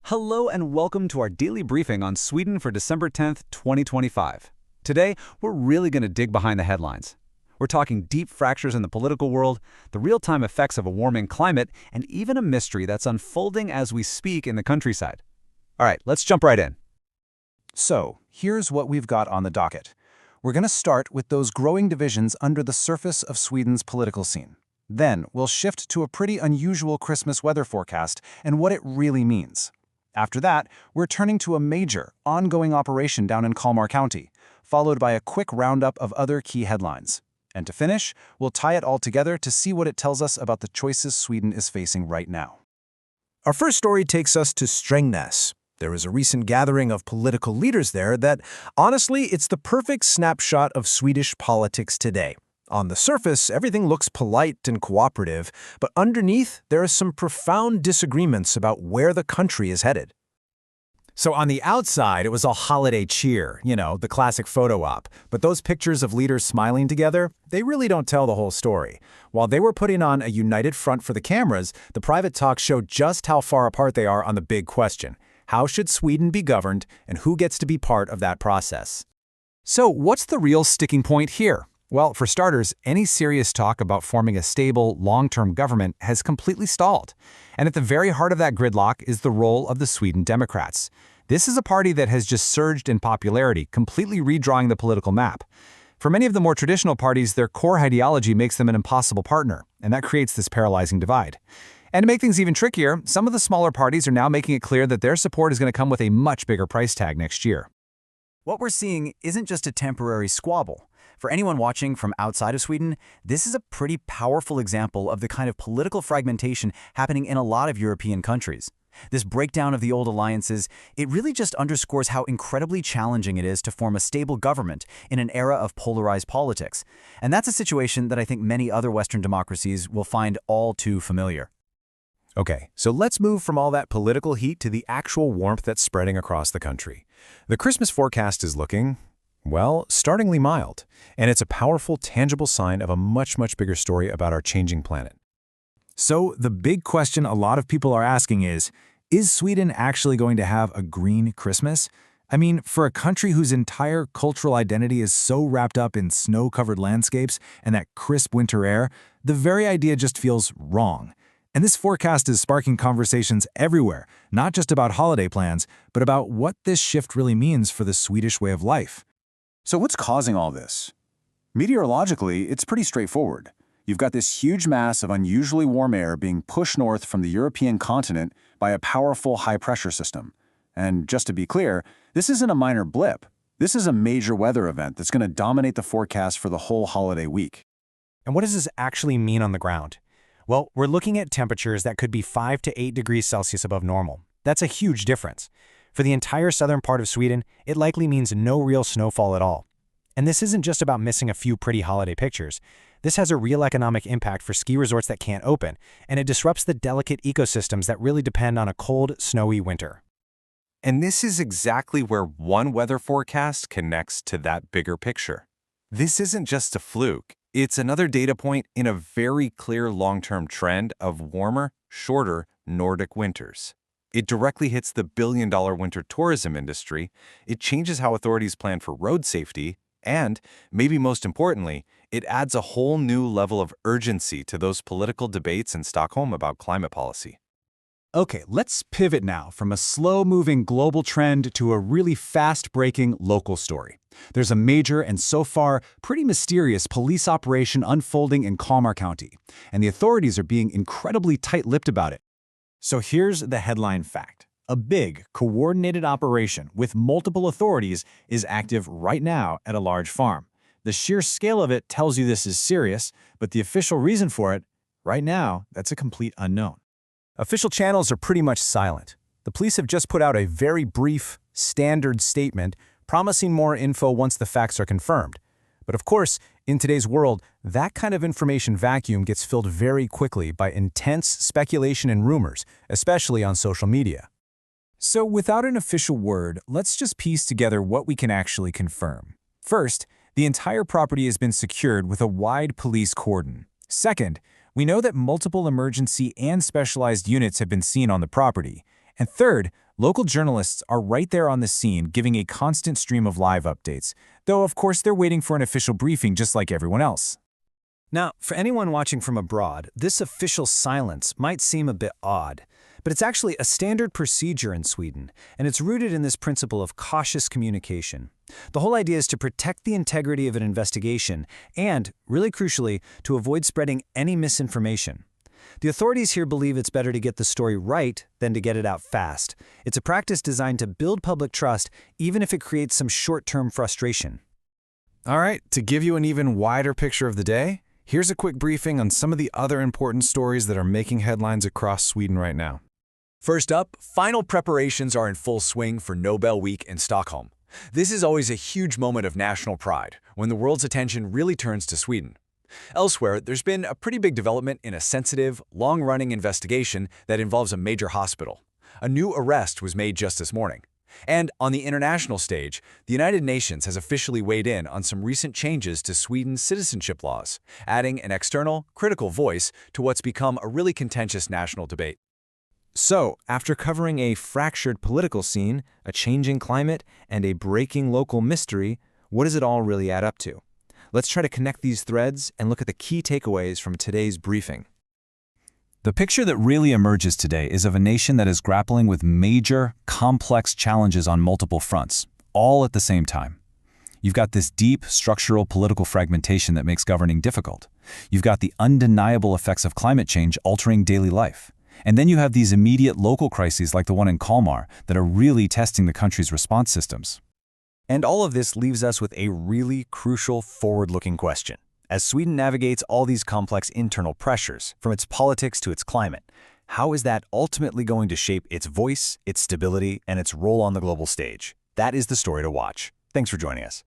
Hello and welcome to our daily briefing on Sweden for December 10th, 2025. Today, we're really going to dig behind the headlines. We're talking deep fractures in the political world, the real-time effects of a warming climate, and even a mystery that's unfolding as we speak in the countryside. All right, let's jump right in. So, here's what we've got on the docket. We're going to start with those growing divisions under the surface of Sweden's political scene. Then, we'll shift to a pretty unusual Christmas weather forecast and what it really means. After that, we're turning to a major, ongoing operation down in Kalmar County, followed by a quick roundup of other key headlines. And to finish, we'll tie it all together to see what it tells us about the choices Sweden is facing right now. Our first story takes us to Strängnäs. There was a recent gathering of political leaders there that, honestly, it's the perfect snapshot of Swedish politics today. On the surface, everything looks polite and cooperative, but underneath, there are some profound disagreements about where the country is headed. So on the outside, it was all holiday cheer, the classic photo op. But those pictures of leaders smiling together, they really don't tell the whole story. While they were putting on a united front for the cameras, the private talks show just how far apart they are on the big question. How should Sweden be governed, and who gets to be part of that process? So, what's the real sticking point here? Well, for starters, any serious talk about forming a stable, long-term government has completely stalled. And at the very heart of that gridlock is the role of the Sweden Democrats. This is a party that has just surged in popularity, completely redrawing the political map. For many of the more traditional parties, their core ideology makes them an impossible partner, and that creates this paralyzing divide. And to make things even trickier, some of the smaller parties are now making it clear that their support is going to come with a much bigger price tag next year. What we're seeing isn't just a temporary squabble. For anyone watching from outside of Sweden, this is a pretty powerful example of the kind of political fragmentation happening in a lot of European countries. This breakdown of the old alliances, it really just underscores how incredibly challenging it is to form a stable government in an era of polarized politics. And that's a situation that I think many other Western democracies will find all too familiar. Okay, so let's move from all that political heat to the actual warmth that's spreading across the country. The Christmas forecast is looking, well, startlingly mild, and it's a powerful, tangible sign of a much bigger story about our changing planet. So, the big question a lot of people are asking is Sweden actually going to have a green Christmas? I mean, for a country whose entire cultural identity is so wrapped up in snow-covered landscapes and that crisp winter air, the very idea just feels wrong. And this forecast is sparking conversations everywhere, not just about holiday plans, but about what this shift really means for the Swedish way of life. So what's causing all this? Meteorologically, it's pretty straightforward. You've got this huge mass of unusually warm air being pushed north from the European continent by a powerful high-pressure system. And just to be clear, this isn't a minor blip. This is a major weather event that's going to dominate the forecast for the whole holiday week. And what does this actually mean on the ground? Well, we're looking at temperatures that could be 5 to 8 degrees Celsius above normal. That's a huge difference. For the entire southern part of Sweden, it likely means no real snowfall at all. And this isn't just about missing a few pretty holiday pictures. This has a real economic impact for ski resorts that can't open, and it disrupts the delicate ecosystems that really depend on a cold, snowy winter. And this is exactly where one weather forecast connects to that bigger picture. This isn't just a fluke. It's another data point in a very clear long-term trend of warmer, shorter Nordic winters. It directly hits the billion-dollar winter tourism industry, it changes how authorities plan for road safety, and, maybe most importantly, it adds a whole new level of urgency to those political debates in Stockholm about climate policy. Okay, let's pivot now from a slow-moving global trend to a really fast-breaking local story. There's a major and so far pretty mysterious police operation unfolding in Kalmar County, and the authorities are being incredibly tight-lipped about it. So here's the headline fact. A big, coordinated operation with multiple authorities is active right now at a large farm. The sheer scale of it tells you this is serious, but the official reason for it, right now, that's a complete unknown. Official channels are pretty much silent. The police have just put out a very brief, standard statement promising more info once the facts are confirmed. But of course, in today's world, that kind of information vacuum gets filled very quickly by intense speculation and rumors, especially on social media. So without an official word, let's just piece together what we can actually confirm. First, the entire property has been secured with a wide police cordon. Second, we know that multiple emergency and specialized units have been seen on the property. And third, local journalists are right there on the scene giving a constant stream of live updates, though of course they're waiting for an official briefing just like everyone else. Now, for anyone watching from abroad, this official silence might seem a bit odd, but it's actually a standard procedure in Sweden, and it's rooted in this principle of cautious communication. The whole idea is to protect the integrity of an investigation and, really crucially, to avoid spreading any misinformation. The authorities here believe it's better to get the story right than to get it out fast. It's a practice designed to build public trust, even if it creates some short-term frustration. All right, to give you an even wider picture of the day, here's a quick briefing on some of the other important stories that are making headlines across Sweden right now. First up, final preparations are in full swing for Nobel Week in Stockholm. This is always a huge moment of national pride, when the world's attention really turns to Sweden. Elsewhere, there's been a pretty big development in a sensitive, long-running investigation that involves a major hospital. A new arrest was made just this morning. And on the international stage, the United Nations has officially weighed in on some recent changes to Sweden's citizenship laws, adding an external, critical voice to what's become a really contentious national debate. So, after covering a fractured political scene, a changing climate, and a breaking local mystery, what does it all really add up to? Let's try to connect these threads and look at the key takeaways from today's briefing. The picture that really emerges today is of a nation that is grappling with major, complex challenges on multiple fronts, all at the same time. You've got this deep, structural political fragmentation that makes governing difficult. You've got the undeniable effects of climate change altering daily life. And then you have these immediate local crises like the one in Kalmar that are really testing the country's response systems. And all of this leaves us with a really crucial forward-looking question. As Sweden navigates all these complex internal pressures, from its politics to its climate, how is that ultimately going to shape its voice, its stability, and its role on the global stage? That is the story to watch. Thanks for joining us.